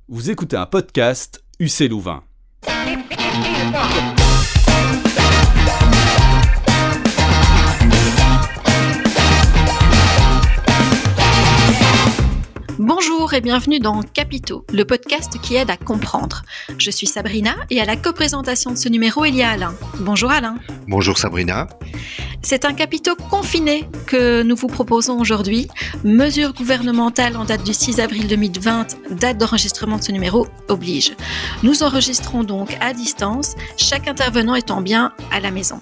Vous écoutez un podcast UC Louvain. Bonjour et bienvenue dans Capito, le podcast qui aide à comprendre. Je suis Sabrina et à la coprésentation de ce numéro, il y a Alain. Bonjour Alain. Bonjour Sabrina. C'est un Capito confiné que nous vous proposons aujourd'hui. Mesures gouvernementales en date du 6 avril 2020, date d'enregistrement de ce numéro, oblige. Nous enregistrons donc à distance, chaque intervenant étant bien à la maison.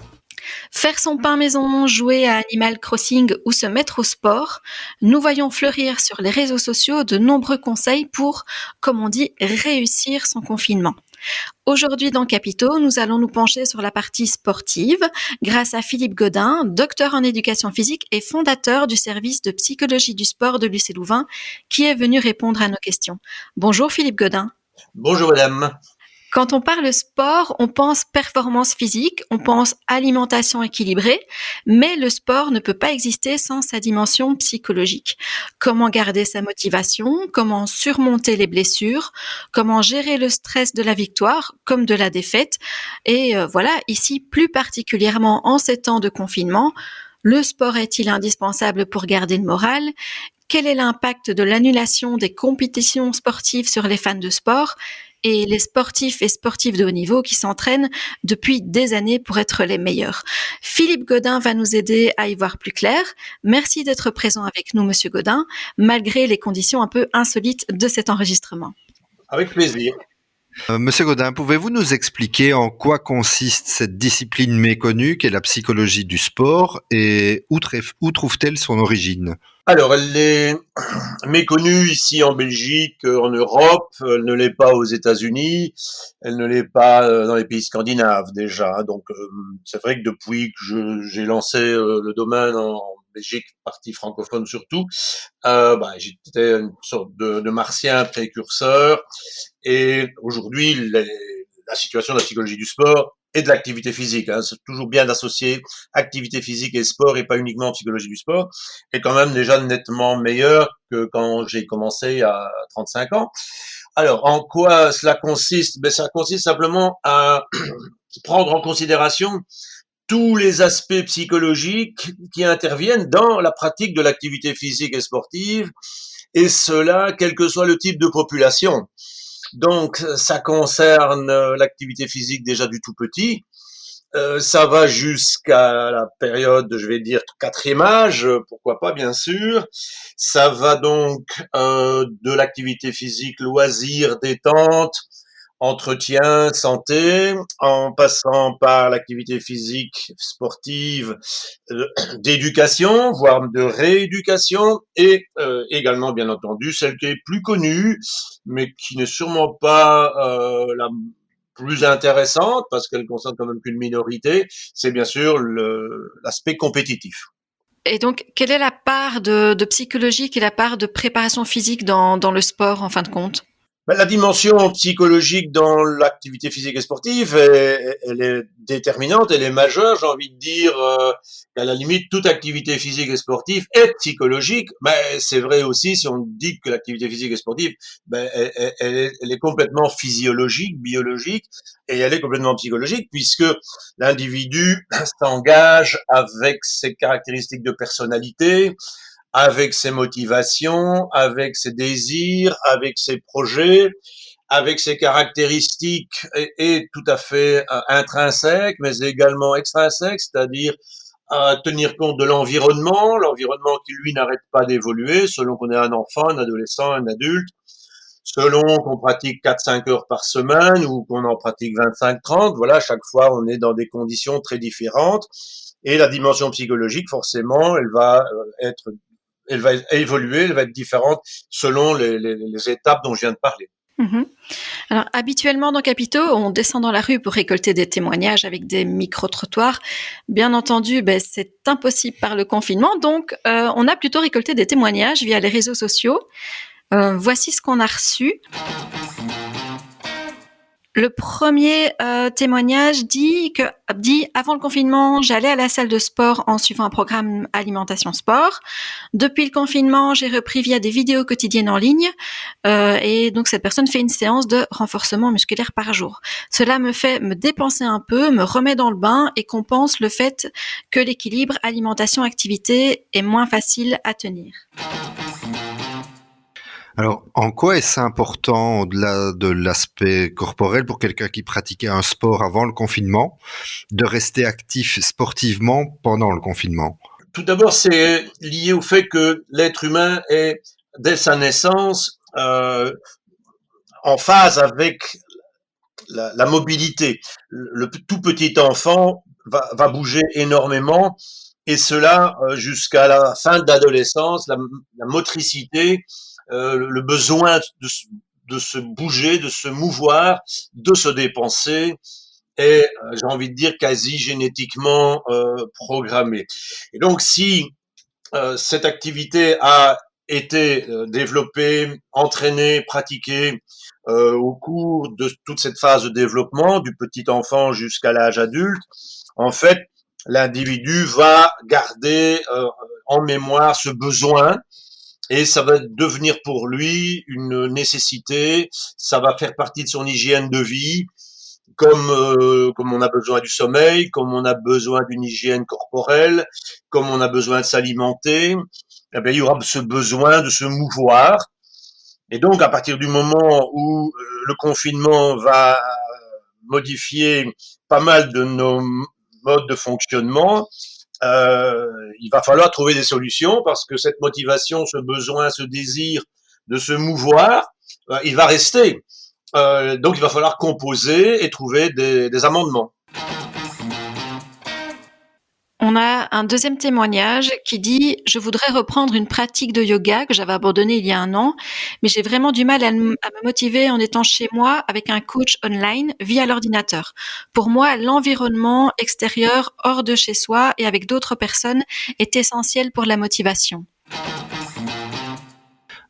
Faire son pain maison, jouer à Animal Crossing ou se mettre au sport, nous voyons fleurir sur les réseaux sociaux de nombreux conseils pour, comme on dit, réussir son confinement. Aujourd'hui dans Capito, nous allons nous pencher sur la partie sportive grâce à Philippe Godin, docteur en éducation physique et fondateur du service de psychologie du sport de l'UC Louvain, qui est venu répondre à nos questions. Bonjour Philippe Godin. Bonjour madame. Quand on parle sport, on pense performance physique, on pense alimentation équilibrée, mais le sport ne peut pas exister sans sa dimension psychologique. Comment garder sa motivation, comment surmonter les blessures, comment gérer le stress de la victoire comme de la défaite. Et voilà, ici plus particulièrement en ces temps de confinement, le sport est-il indispensable pour garder le moral ? Quel est l'impact de l'annulation des compétitions sportives sur les fans de sport ? Et les sportifs et sportifs de haut niveau qui s'entraînent depuis des années pour être les meilleurs. Philippe Godin va nous aider à y voir plus clair. Merci d'être présent avec nous, Monsieur Godin, malgré les conditions un peu insolites de cet enregistrement. Avec plaisir. Monsieur Godin, pouvez-vous nous expliquer en quoi consiste cette discipline méconnue qu'est la psychologie du sport et où trouve-t-elle son origine ? Alors, elle est méconnue ici en Belgique, en Europe, elle ne l'est pas aux États-Unis, elle ne l'est pas dans les pays scandinaves déjà. Donc, c'est vrai que depuis que j'ai lancé le domaine en Belgique, partie francophone surtout, j'étais une sorte de martien précurseur. Et aujourd'hui, la situation de la psychologie du sport et de l'activité physique, c'est toujours bien d'associer activité physique et sport et pas uniquement psychologie du sport, est quand même déjà nettement meilleure que quand j'ai commencé il y a 35 ans. Alors, en quoi cela consiste ? Ça consiste simplement à prendre en considération tous les aspects psychologiques qui interviennent dans la pratique de l'activité physique et sportive, et cela, quel que soit le type de population. Donc, ça concerne l'activité physique déjà du tout petit. Ça va jusqu'à la période, je vais dire, 4e âge, pourquoi pas, bien sûr. Ça va donc de l'activité physique, loisir, détente, entretien, santé, en passant par l'activité physique sportive, d'éducation, voire de rééducation, et également, bien entendu, celle qui est plus connue, mais qui n'est sûrement pas la plus intéressante, parce qu'elle concerne quand même qu'une minorité, c'est bien sûr l'aspect compétitif. Et donc, quelle est la part de psychologie et la part de préparation physique dans le sport, en fin de compte ? La dimension psychologique dans l'activité physique et sportive, elle est déterminante, elle est majeure, j'ai envie de dire qu'à la limite, toute activité physique et sportive est psychologique, mais c'est vrai aussi si on dit que l'activité physique et sportive, elle est complètement physiologique, biologique, et elle est complètement psychologique, puisque l'individu s'engage avec ses caractéristiques de personnalité, avec ses motivations, avec ses désirs, avec ses projets, avec ses caractéristiques et tout à fait intrinsèques, mais également extrinsèques, c'est-à-dire à tenir compte de l'environnement qui lui n'arrête pas d'évoluer selon qu'on est un enfant, un adolescent, un adulte, selon qu'on pratique 4-5 heures par semaine ou qu'on en pratique 25-30, voilà, chaque fois on est dans des conditions très différentes et la dimension psychologique forcément elle va évoluer, elle va être différente selon les étapes dont je viens de parler. Alors, habituellement dans Capito, on descend dans la rue pour récolter des témoignages avec des micro-trottoirs. Bien entendu, c'est impossible par le confinement, donc on a plutôt récolté des témoignages via les réseaux sociaux. Voici ce qu'on a reçu. Le premier témoignage dit avant le confinement, j'allais à la salle de sport en suivant un programme alimentation sport. Depuis le confinement, j'ai repris via des vidéos quotidiennes en ligne et donc cette personne fait une séance de renforcement musculaire par jour. Cela me fait me dépenser un peu, me remet dans le bain et compense le fait que l'équilibre alimentation-activité est moins facile à tenir. Alors, en quoi est-ce important, au-delà de l'aspect corporel, pour quelqu'un qui pratiquait un sport avant le confinement, de rester actif sportivement pendant le confinement? Tout d'abord, c'est lié au fait que l'être humain est, dès sa naissance, en phase avec la mobilité. Le tout petit enfant va bouger énormément, et cela jusqu'à la fin de l'adolescence. La motricité, le besoin de se bouger, de se mouvoir, de se dépenser est, j'ai envie de dire, quasi génétiquement programmé. Et donc, si cette activité a été développée, entraînée, pratiquée au cours de toute cette phase de développement, du petit enfant jusqu'à l'âge adulte, en fait, l'individu va garder en mémoire ce besoin, et ça va devenir pour lui une nécessité, ça va faire partie de son hygiène de vie, comme on a besoin du sommeil, comme on a besoin d'une hygiène corporelle, comme on a besoin de s'alimenter. Eh bien, il y aura ce besoin de se mouvoir. Et donc, à partir du moment où le confinement va modifier pas mal de nos modes de fonctionnement, il va falloir trouver des solutions, parce que cette motivation, ce besoin, ce désir de se mouvoir, il va rester. Donc il va falloir composer et trouver des amendements. On a un deuxième témoignage qui dit « Je voudrais reprendre une pratique de yoga que j'avais abandonnée il y a 1 an, mais j'ai vraiment du mal à me motiver en étant chez moi avec un coach online via l'ordinateur. Pour moi, l'environnement extérieur, hors de chez soi et avec d'autres personnes est essentiel pour la motivation. »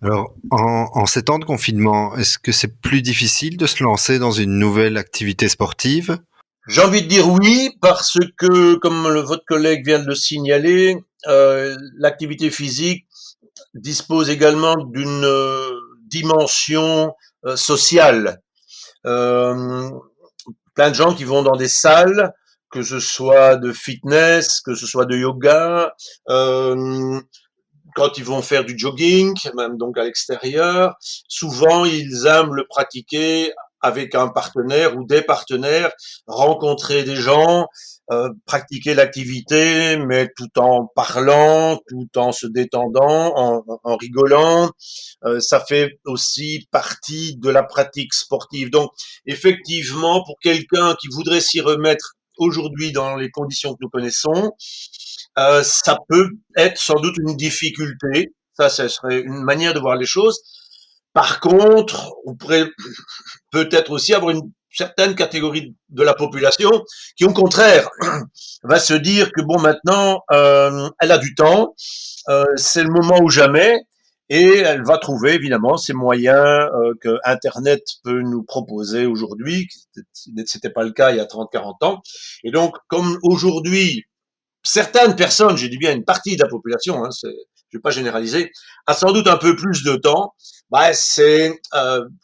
Alors, en ces temps de confinement, est-ce que c'est plus difficile de se lancer dans une nouvelle activité sportive? J'ai envie de dire oui, parce que, comme votre collègue vient de le signaler, l'activité physique dispose également d'une dimension sociale. Euh, Plein de gens qui vont dans des salles, que ce soit de fitness, que ce soit de yoga, quand ils vont faire du jogging, même donc à l'extérieur, souvent ils aiment le pratiquer avec un partenaire ou des partenaires, rencontrer des gens, pratiquer l'activité, mais tout en parlant, tout en se détendant, en rigolant. Ça fait aussi partie de la pratique sportive. Donc, effectivement, pour quelqu'un qui voudrait s'y remettre aujourd'hui dans les conditions que nous connaissons, ça peut être sans doute une difficulté. Ça, ce serait une manière de voir les choses. Par contre, on pourrait peut-être aussi avoir une certaine catégorie de la population qui, au contraire, va se dire que bon, maintenant, elle a du temps, c'est le moment ou jamais, et elle va trouver évidemment ces moyens que Internet peut nous proposer aujourd'hui. C'était pas le cas il y a 30-40 ans. Et donc, comme aujourd'hui, certaines personnes, je dis bien une partie de la population, je ne vais pas généraliser, a sans doute un peu plus de temps, c'est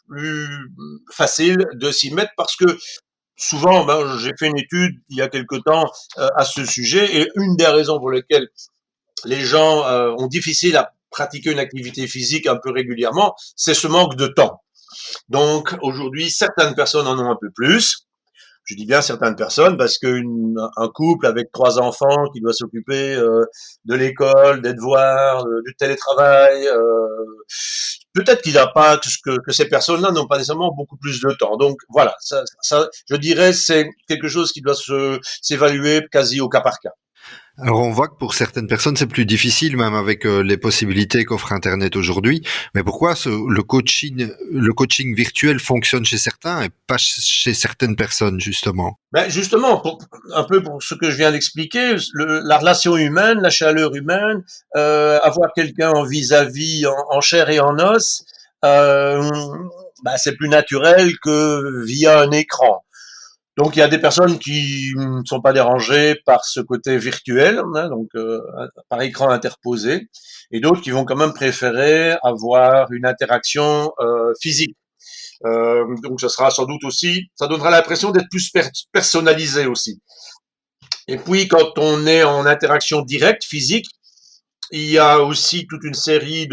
plus facile de s'y mettre, parce que souvent, j'ai fait une étude il y a quelque temps à ce sujet, et une des raisons pour lesquelles les gens ont difficile à pratiquer une activité physique un peu régulièrement, c'est ce manque de temps. Donc aujourd'hui, certaines personnes en ont un peu plus. Je dis bien certaines personnes, parce qu'un couple avec 3 enfants qui doit s'occuper de l'école, des devoirs, du télétravail, peut-être qu'il n'a pas que ces personnes-là n'ont pas nécessairement beaucoup plus de temps. Donc voilà, ça je dirais, c'est quelque chose qui doit s'évaluer quasi au cas par cas. Alors on voit que pour certaines personnes c'est plus difficile, même avec les possibilités qu'offre Internet aujourd'hui. Mais pourquoi le coaching virtuel fonctionne chez certains et pas chez certaines personnes, justement? Justement, un peu pour ce que je viens d'expliquer, la relation humaine, la chaleur humaine, avoir quelqu'un en vis-à-vis, en chair et en os, c'est plus naturel que via un écran. Donc il y a des personnes qui ne sont pas dérangées par ce côté virtuel, hein, donc par écran interposé, et d'autres qui vont quand même préférer avoir une interaction physique. Donc ça sera sans doute aussi, ça donnera l'impression d'être plus personnalisé aussi. Et puis quand on est en interaction directe, physique, il y a aussi toute une série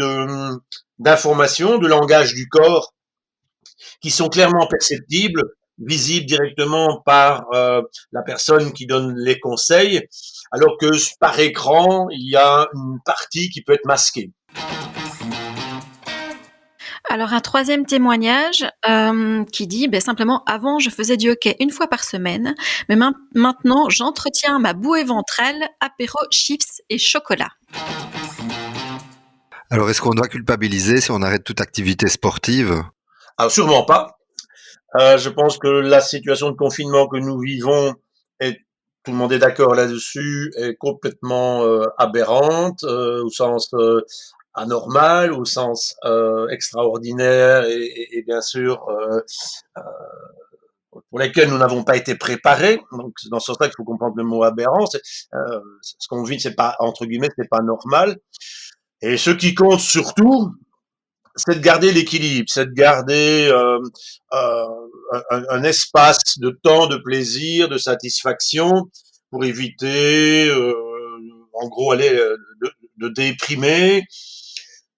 d'informations, de langage du corps qui sont clairement perceptibles, visibles directement par la personne qui donne les conseils, alors que par écran, il y a une partie qui peut être masquée. Alors un troisième témoignage qui dit simplement avant je faisais du hockey une fois par semaine, mais maintenant j'entretiens ma bouée ventrale, apéro, chips et chocolat. Alors, est-ce qu'on doit culpabiliser si on arrête toute activité sportive? Alors sûrement pas. Je pense que la situation de confinement que nous vivons, tout le monde est d'accord là-dessus, est complètement aberrante, au sens anormal, au sens extraordinaire et bien sûr pour lesquels nous n'avons pas été préparés. Donc c'est dans ce sens-là qu'il faut comprendre le mot aberrant. Ce qu'on vit, c'est pas entre guillemets, c'est pas normal. Et ce qui compte surtout, c'est de garder l'équilibre, c'est de garder euh, un espace de temps, de plaisir, de satisfaction pour éviter, en gros, de déprimer.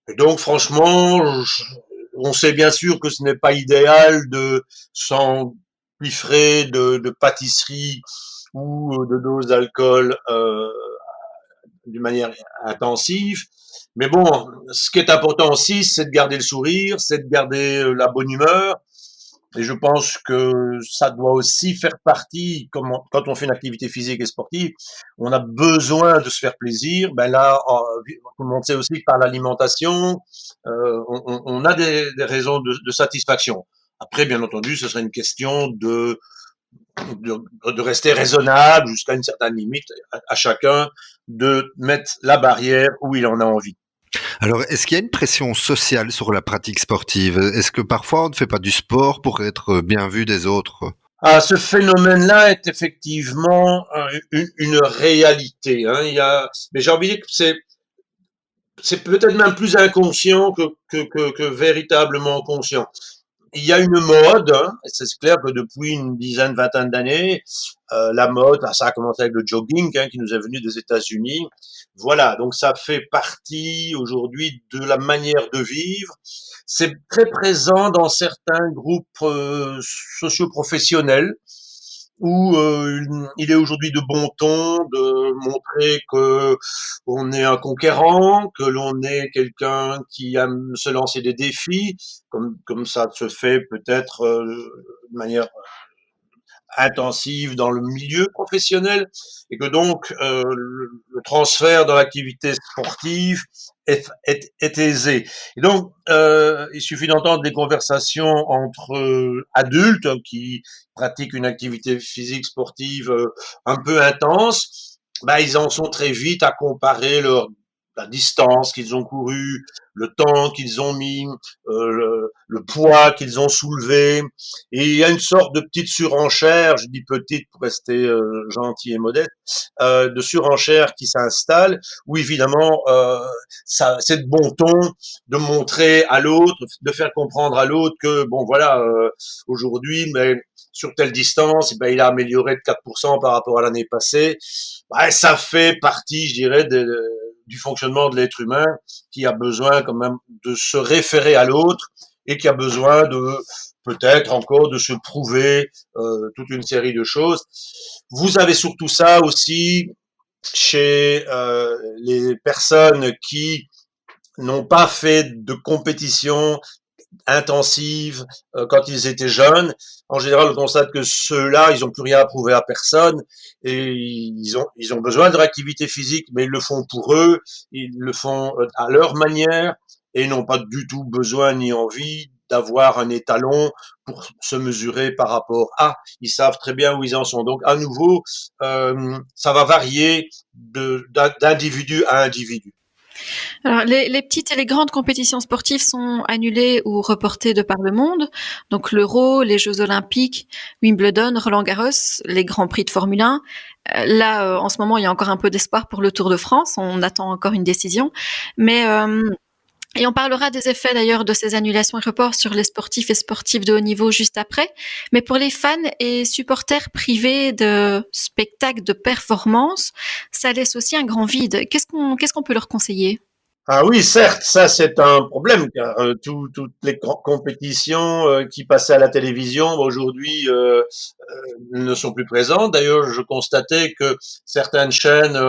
Et donc, franchement, on sait bien sûr que ce n'est pas idéal de s'empiffrer de pâtisserie ou de doses d'alcool d'une manière intensive. Mais bon, ce qui est important aussi, c'est de garder le sourire, c'est de garder la bonne humeur. Et je pense que ça doit aussi faire partie, quand on fait une activité physique et sportive, on a besoin de se faire plaisir. Ben là, tout le monde sait aussi que par l'alimentation, on a des raisons de satisfaction. Après, bien entendu, ce serait une question de rester raisonnable jusqu'à une certaine limite, à chacun de mettre la barrière où il en a envie. Alors, est-ce qu'il y a une pression sociale sur la pratique sportive? Est-ce que parfois on ne fait pas du sport pour être bien vu des autres? Ah, ce phénomène-là est effectivement une réalité. Hein. Mais j'ai envie de dire que c'est peut-être même plus inconscient que véritablement conscient. Il y a une mode, hein, et c'est clair que depuis une dizaine, vingtaine d'années, la mode, ça a commencé avec le jogging, hein, qui nous est venu des États-Unis. Voilà, donc ça fait partie aujourd'hui de la manière de vivre. C'est très présent dans certains groupes socio-professionnels où il est aujourd'hui de bon ton de montrer que on est un conquérant, que l'on est quelqu'un qui aime se lancer des défis, comme ça se fait peut-être de manière intensive dans le milieu professionnel, et que donc le transfert dans l'activité sportive est aisé. Et donc, il suffit d'entendre des conversations entre adultes qui pratiquent une activité physique sportive un peu intense. Ils en sont très vite à comparer la distance qu'ils ont couru, le temps qu'ils ont mis, le poids qu'ils ont soulevé. Et il y a une sorte de petite surenchère, je dis petite pour rester gentil et modeste, de surenchère qui s'installe, où évidemment c'est de bon ton de montrer à l'autre, de faire comprendre à l'autre que bon voilà, aujourd'hui, mais sur telle distance, il a amélioré de 4% par rapport à l'année passée. Ça fait partie, je dirais, du fonctionnement de l'être humain qui a besoin quand même de se référer à l'autre et qui a besoin de peut-être encore de se prouver toute une série de choses. Vous avez surtout ça aussi chez les personnes qui n'ont pas fait de compétition intensive quand ils étaient jeunes. En général, on constate que ceux-là, ils n'ont plus rien à prouver à personne et ils ont besoin de leur activité physique, mais ils le font pour eux, ils le font à leur manière et n'ont pas du tout besoin ni envie d'avoir un étalon pour se mesurer par rapport à. Ils savent très bien où ils en sont. Donc, à nouveau, ça va varier d'individu à individu. Alors, les petites et les grandes compétitions sportives sont annulées ou reportées de par le monde. Donc, l'Euro, les Jeux Olympiques, Wimbledon, Roland-Garros, les Grands Prix de Formule 1. Là, en ce moment, il y a encore un peu d'espoir pour le Tour de France. On attend encore une décision. Mais, et on parlera des effets d'ailleurs de ces annulations et reports sur les sportifs et sportives de haut niveau juste après. Mais pour les fans et supporters privés de spectacles de performance, ça laisse aussi un grand vide. Qu'est-ce qu'on peut leur conseiller? Ah oui, certes, ça c'est un problème car toutes les compétitions qui passaient à la télévision aujourd'hui ne sont plus présentes. D'ailleurs, je constatais que certaines chaînes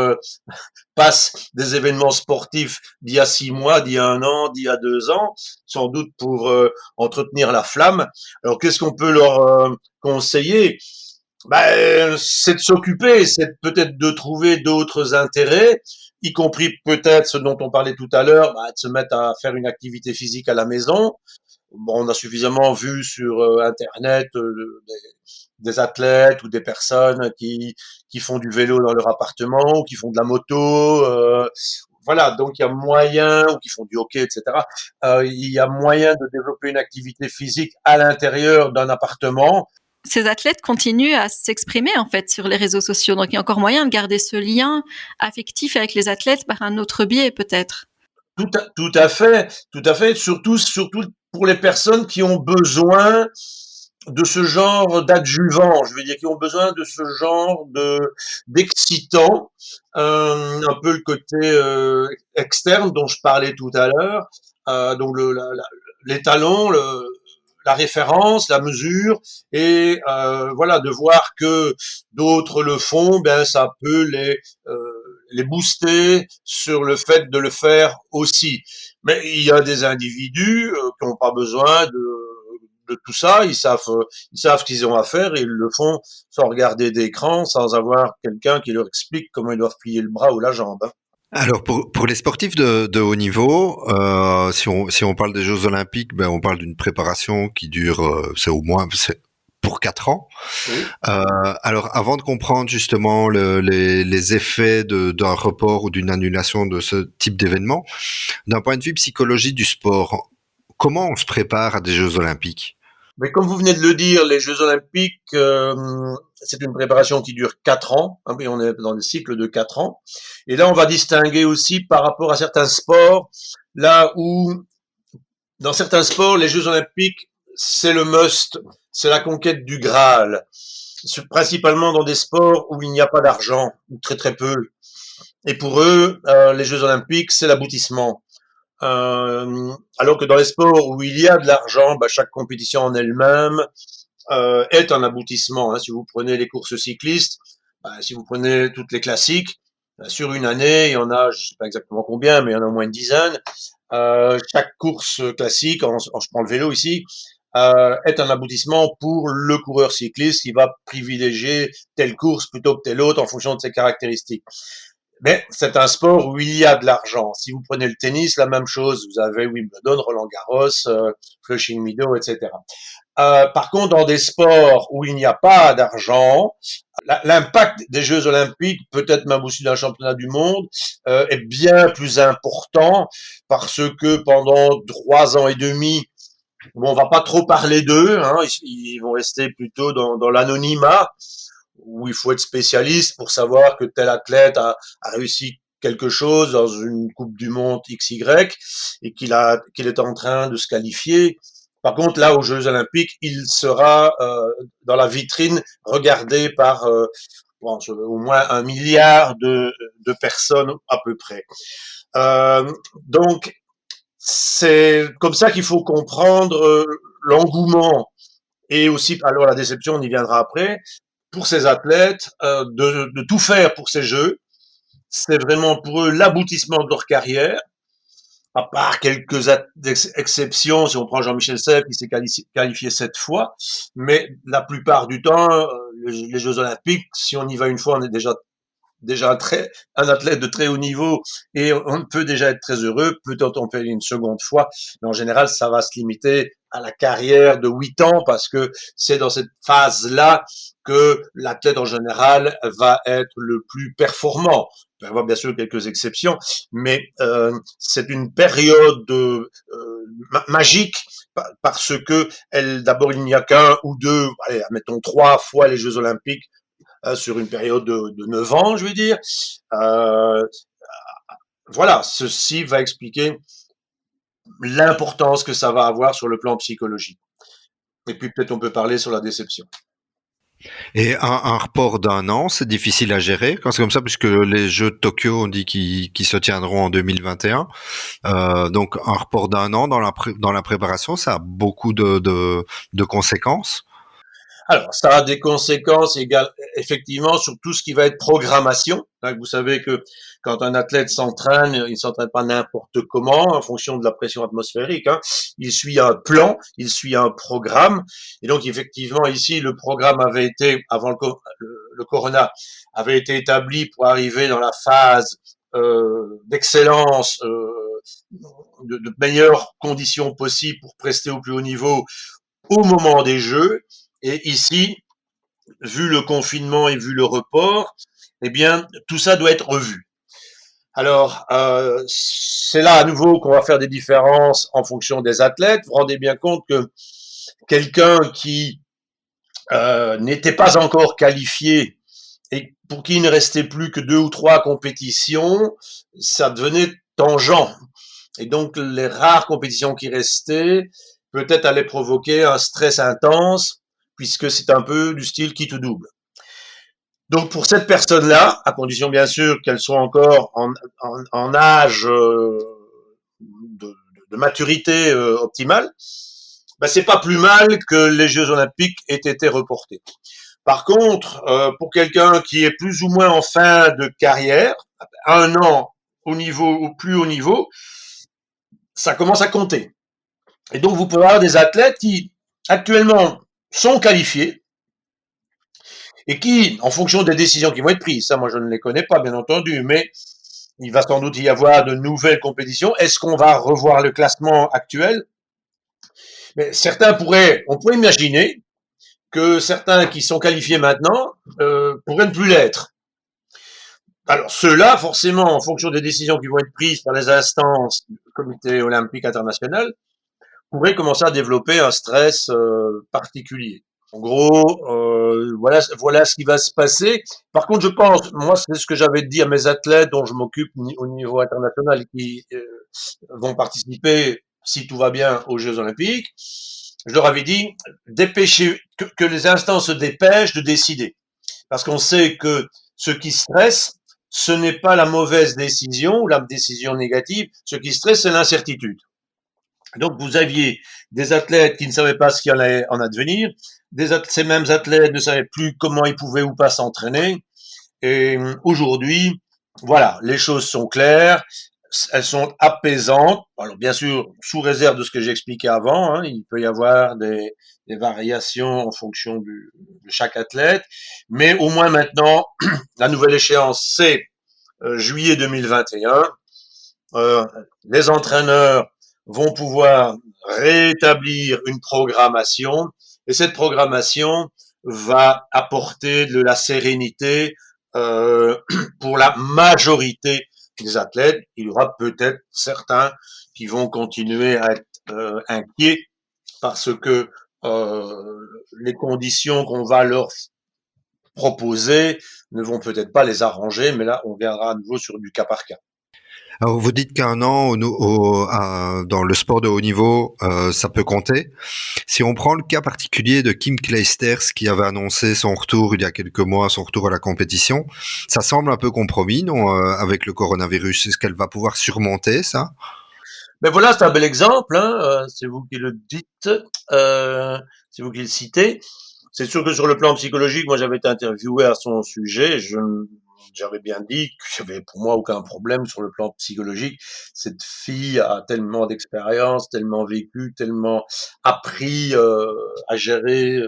passent des événements sportifs d'il y a 6 mois, d'il y a un an, d'il y a 2 ans, sans doute pour entretenir la flamme. Alors, qu'est-ce qu'on peut leur conseiller? Ben, c'est de s'occuper, c'est peut-être de trouver d'autres intérêts, y compris peut-être ce dont on parlait tout à l'heure, de se mettre à faire une activité physique à la maison. Bon, on a suffisamment vu sur Internet des athlètes ou des personnes qui font du vélo dans leur appartement ou qui font de la moto. Voilà, donc il y a moyen, ou qui font du hockey, etc. Il y a moyen de développer une activité physique à l'intérieur d'un appartement. Ces athlètes continuent à s'exprimer en fait sur les réseaux sociaux. Donc il y a encore moyen de garder ce lien affectif avec les athlètes par un autre biais peut-être. Tout à fait, surtout pour les personnes qui ont besoin de ce genre d'adjuvant, je veux dire, qui ont besoin de ce genre d'excitant, un peu le côté externe dont je parlais tout à l'heure, donc les talons, la référence, la mesure, et voilà, de voir que d'autres le font, ben ça peut les booster sur le fait de le faire aussi. Mais il y a des individus qui n'ont pas besoin de tout ça, ils savent ce qu'ils ont à faire et ils le font sans regarder d'écran, sans avoir quelqu'un qui leur explique comment ils doivent plier le bras ou la jambe, hein. Alors pour les sportifs de haut niveau, si on parle des Jeux Olympiques, ben on parle d'une préparation qui dure, c'est au moins pour 4 ans. Oui. Alors avant de comprendre justement les effets d'un report ou d'une annulation de ce type d'événement, d'un point de vue psychologie du sport, comment on se prépare à des Jeux Olympiques? Mais comme vous venez de le dire, les Jeux Olympiques, c'est une préparation qui dure 4 ans. Hein, oui, on est dans des cycles de 4 ans. Et là, on va distinguer aussi par rapport à certains sports, là où, dans certains sports, les Jeux Olympiques, c'est le must, c'est la conquête du Graal. Principalement dans des sports où il n'y a pas d'argent, ou très très peu. Et pour eux, les Jeux Olympiques, c'est l'aboutissement. Alors que dans les sports où il y a de l'argent, chaque compétition en elle-même est un aboutissement, hein. Si vous prenez les courses cyclistes, si vous prenez toutes les classiques, sur une année, il y en a, je ne sais pas exactement combien, mais il y en a au moins une dizaine. Chaque course classique, je prends le vélo ici, est un aboutissement pour le coureur cycliste qui va privilégier telle course plutôt que telle autre en fonction de ses caractéristiques. Mais c'est un sport où il y a de l'argent. Si vous prenez le tennis, la même chose. Vous avez Wimbledon, Roland-Garros, Flushing Meadows, etc. Par contre, dans des sports où il n'y a pas d'argent, l'impact des Jeux Olympiques, peut-être même aussi d'un championnat du monde, est bien plus important parce que pendant 3 ans et demi, bon, on va pas trop parler d'eux, hein, ils vont rester plutôt dans l'anonymat, où il faut être spécialiste pour savoir que tel athlète a réussi quelque chose dans une Coupe du Monde XY et qu'il est en train de se qualifier. Par contre, là, aux Jeux Olympiques, il sera dans la vitrine regardé par au moins 1 milliard de personnes à peu près. Donc, c'est comme ça qu'il faut comprendre l'engouement et aussi, alors la déception, on y viendra après, pour ces athlètes, de tout faire pour ces Jeux. C'est vraiment pour eux l'aboutissement de leur carrière, à part quelques exceptions, si on prend Jean-Michel Sepp, qui s'est qualifié 7 fois, mais la plupart du temps, les Jeux Olympiques, si on y va une fois, on est déjà un athlète de très haut niveau et on peut déjà être très heureux. Peut-être on peut aller une seconde fois, mais en général, ça va se limiter à la carrière de 8 ans parce que c'est dans cette phase-là que l'athlète en général va être le plus performant. Il peut y avoir bien sûr quelques exceptions, mais c'est une période magique parce que d'abord il n'y a qu'un ou deux, allez, admettons 3 fois les Jeux Olympiques sur une période de 9 ans, je veux dire. Euh, voilà, ceci va expliquer l'importance que ça va avoir sur le plan psychologique. Et puis peut-être on peut parler sur la déception. Et un report d'un an, c'est difficile à gérer quand c'est comme ça, puisque les Jeux de Tokyo, on dit qu'ils se tiendront en 2021. Donc un report d'un an dans la préparation, ça a beaucoup de conséquences. Alors, ça a des conséquences effectivement sur tout ce qui va être programmation. Vous savez que quand un athlète s'entraîne, il ne s'entraîne pas n'importe comment en fonction de la pression atmosphérique. Il suit un plan, il suit un programme. Et donc, effectivement, ici, le programme avait été, avant le corona, avait été établi pour arriver dans la phase d'excellence, de meilleures conditions possibles pour prester au plus haut niveau au moment des Jeux. Et ici, vu le confinement et vu le report, eh bien, tout ça doit être revu. Alors, c'est là à nouveau qu'on va faire des différences en fonction des athlètes. Vous vous rendez bien compte que quelqu'un qui n'était pas encore qualifié et pour qui il ne restait plus que 2 ou 3 compétitions, ça devenait tangent. Et donc, les rares compétitions qui restaient, peut-être allaient provoquer un stress intense, puisque c'est un peu du style quitte ou double. Donc pour cette personne-là, à condition bien sûr qu'elle soit encore en âge de maturité optimale, ben c'est pas plus mal que les Jeux Olympiques aient été reportés. Par contre, pour quelqu'un qui est plus ou moins en fin de carrière, 1 an au plus haut niveau, ça commence à compter. Et donc vous pouvez avoir des athlètes qui actuellement sont qualifiés et qui, en fonction des décisions qui vont être prises, ça moi je ne les connais pas bien entendu, mais il va sans doute y avoir de nouvelles compétitions. Est-ce qu'on va revoir le classement actuel? Mais on pourrait imaginer que certains qui sont qualifiés maintenant pourraient ne plus l'être. Alors ceux-là, forcément, en fonction des décisions qui vont être prises par les instances du Comité olympique international, pourraient commencer à développer un stress particulier. En gros, voilà ce qui va se passer. Par contre, je pense, moi, c'est ce que j'avais dit à mes athlètes dont je m'occupe au niveau international qui vont participer, si tout va bien, aux Jeux Olympiques. Je leur avais dit, que les instances se dépêchent de décider. Parce qu'on sait que ce qui stresse, ce n'est pas la mauvaise décision ou la décision négative. Ce qui stresse, c'est l'incertitude. Donc, vous aviez des athlètes qui ne savaient pas ce qui allait en advenir. Ces mêmes athlètes ne savaient plus comment ils pouvaient ou pas s'entraîner. Et aujourd'hui, voilà, les choses sont claires, elles sont apaisantes. Alors, bien sûr, sous réserve de ce que j'ai expliqué avant, il peut y avoir des variations en fonction de chaque athlète. Mais au moins maintenant, la nouvelle échéance, c'est juillet 2021. Les entraîneurs vont pouvoir rétablir une programmation et cette programmation va apporter de la sérénité pour la majorité des athlètes. Il y aura peut-être certains qui vont continuer à être inquiets parce que les conditions qu'on va leur proposer ne vont peut-être pas les arranger, mais là on viendra à nouveau sur du cas par cas. Alors vous dites qu'un an dans le sport de haut niveau, ça peut compter. Si on prend le cas particulier de Kim Clijsters qui avait annoncé son retour il y a quelques mois, son retour à la compétition, ça semble un peu compromis, non, avec le coronavirus. Est-ce qu'elle va pouvoir surmonter ça? Mais voilà, c'est un bel exemple, c'est vous qui le dites, c'est vous qui le citez. C'est sûr que sur le plan psychologique, moi j'avais été interviewé à son sujet, j'avais bien dit qu'il n'y avait pour moi aucun problème sur le plan psychologique. Cette fille a tellement d'expérience, tellement vécu, tellement appris à gérer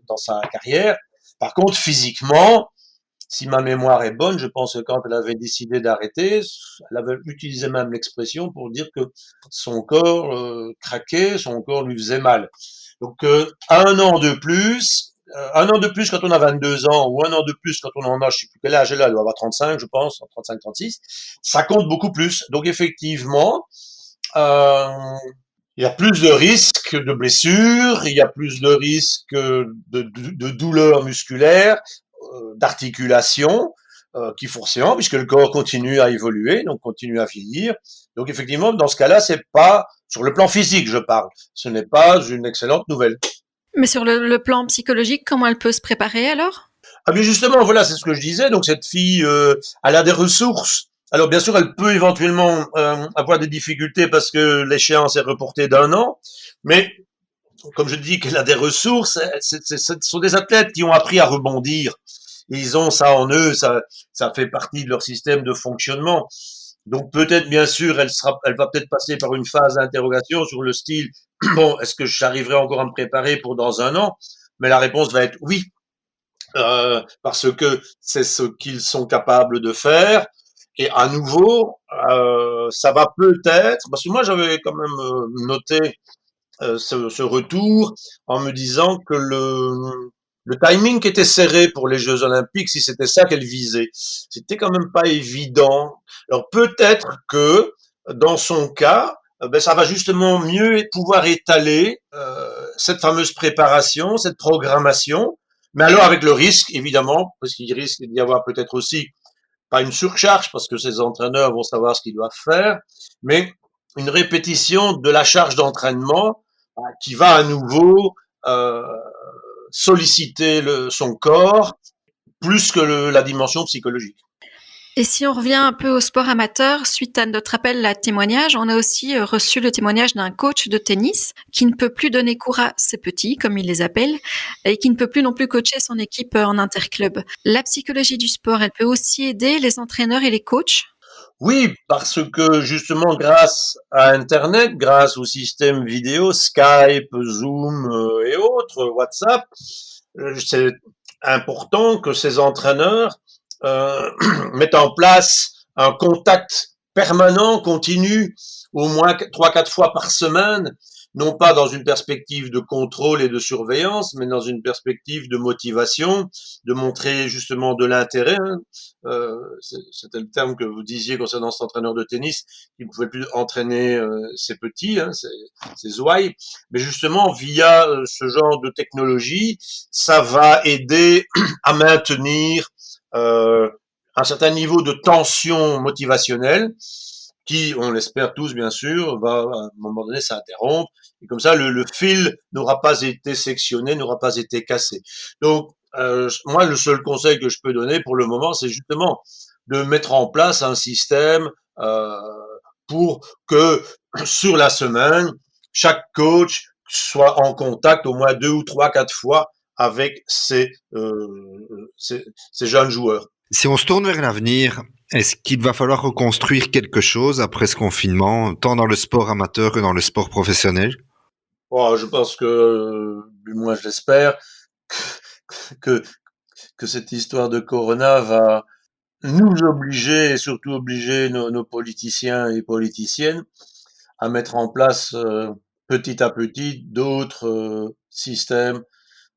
dans sa carrière. Par contre, physiquement, si ma mémoire est bonne, je pense que quand elle avait décidé d'arrêter, elle avait utilisé même l'expression pour dire que son corps craquait, son corps lui faisait mal. Donc un an de plus quand on a 22 ans, ou un an de plus quand on en a, je sais plus quel âge elle a, elle doit avoir 35, je pense, 35, 36, ça compte beaucoup plus. Donc effectivement, euh, il y a plus de risques de blessures, il y a plus de risques de douleurs musculaires, d'articulation, qui forcément, puisque le corps continue à évoluer, donc continue à vieillir. Donc effectivement, dans ce cas-là, c'est pas, sur le plan physique, je parle, ce n'est pas une excellente nouvelle. Mais sur le plan psychologique, comment elle peut se préparer alors? Ah bien justement, voilà, c'est ce que je disais. Donc cette fille, elle a des ressources. Alors bien sûr, elle peut éventuellement avoir des difficultés parce que l'échéance est reportée d'un an, mais comme je dis qu'elle a des ressources, ce sont des athlètes qui ont appris à rebondir. Ils ont ça en eux, ça fait partie de leur système de fonctionnement. Donc peut-être, bien sûr, elle va peut-être passer par une phase d'interrogation sur le style, bon, est-ce que j'arriverai encore à me préparer pour dans un an? Mais la réponse va être oui, parce que c'est ce qu'ils sont capables de faire. Et à nouveau, ça va peut-être, parce que moi j'avais quand même noté ce retour en me disant que le timing qui était serré pour les Jeux Olympiques, si c'était ça qu'elle visait, c'était quand même pas évident. Alors peut-être que dans son cas, ben, ça va justement mieux pouvoir étaler cette fameuse préparation, cette programmation, mais alors avec le risque, évidemment, parce qu'il risque d'y avoir peut-être aussi pas une surcharge, parce que ces entraîneurs vont savoir ce qu'ils doivent faire, mais une répétition de la charge d'entraînement qui va à nouveau euh, solliciter son corps plus que la dimension psychologique. Et si on revient un peu au sport amateur, suite à notre appel à témoignage, on a aussi reçu le témoignage d'un coach de tennis qui ne peut plus donner cours à ses petits, comme il les appelle, et qui ne peut plus non plus coacher son équipe en interclub. La psychologie du sport, elle peut aussi aider les entraîneurs et les coachs? Oui, parce que justement, grâce à Internet, grâce au système vidéo, Skype, Zoom et autres, WhatsApp, c'est important que ces entraîneurs mettent en place un contact permanent, continu, au moins 3-4 fois par semaine, non pas dans une perspective de contrôle et de surveillance, mais dans une perspective de motivation, de montrer justement de l'intérêt. Hein. C'était le terme que vous disiez concernant cet entraîneur de tennis, qui ne pouvait plus entraîner ses petits, hein, ses ouailles. Mais justement, via ce genre de technologie, ça va aider à maintenir un certain niveau de tension motivationnelle qui, on l'espère tous bien sûr, va à un moment donné s'interrompre. Et comme ça, le fil n'aura pas été sectionné, n'aura pas été cassé. Donc, moi, le seul conseil que je peux donner pour le moment, c'est justement de mettre en place un système pour que sur la semaine, chaque coach soit en contact au moins 2 ou 3, 4 fois avec ces jeunes joueurs. Si on se tourne vers l'avenir, est-ce qu'il va falloir reconstruire quelque chose après ce confinement, tant dans le sport amateur que dans le sport professionnel? Oh, je pense que, du moins je l'espère, que, que cette histoire de Corona va nous obliger, et surtout obliger nos politiciens et politiciennes, à mettre en place petit à petit d'autres systèmes,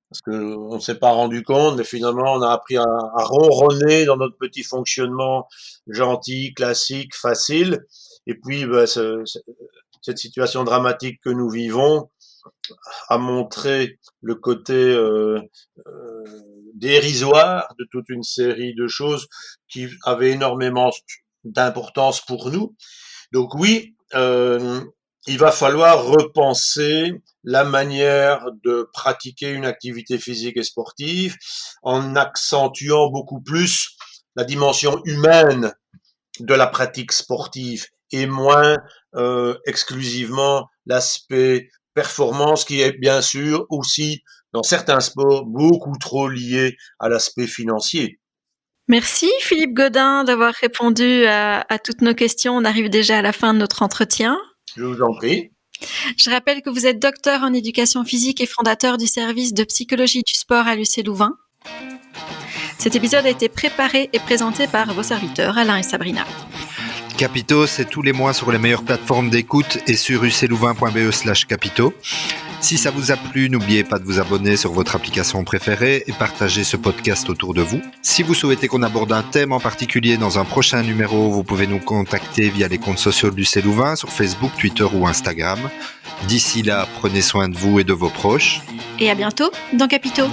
parce qu'on ne s'est pas rendu compte, mais finalement on a appris à ronronner dans notre petit fonctionnement gentil, classique, facile, et puis cette situation dramatique que nous vivons a montré le côté dérisoire de toute une série de choses qui avaient énormément d'importance pour nous. Donc oui, il va falloir repenser la manière de pratiquer une activité physique et sportive en accentuant beaucoup plus la dimension humaine de la pratique sportive et moins exclusivement l'aspect performance qui est bien sûr aussi dans certains sports beaucoup trop lié à l'aspect financier. Merci Philippe Godin d'avoir répondu à toutes nos questions. On arrive déjà à la fin de notre entretien. Je vous en prie. Je rappelle que vous êtes docteur en éducation physique et fondateur du service de psychologie du sport à l'UC Louvain. Cet épisode a été préparé et présenté par vos serviteurs Alain et Sabrina. Capito, c'est tous les mois sur les meilleures plateformes d'écoute et sur uclouvain.be/capito. Si ça vous a plu, n'oubliez pas de vous abonner sur votre application préférée et partager ce podcast autour de vous. Si vous souhaitez qu'on aborde un thème en particulier dans un prochain numéro, vous pouvez nous contacter via les comptes sociaux de l'UC Louvain sur Facebook, Twitter ou Instagram. D'ici là, prenez soin de vous et de vos proches. Et à bientôt dans Capito.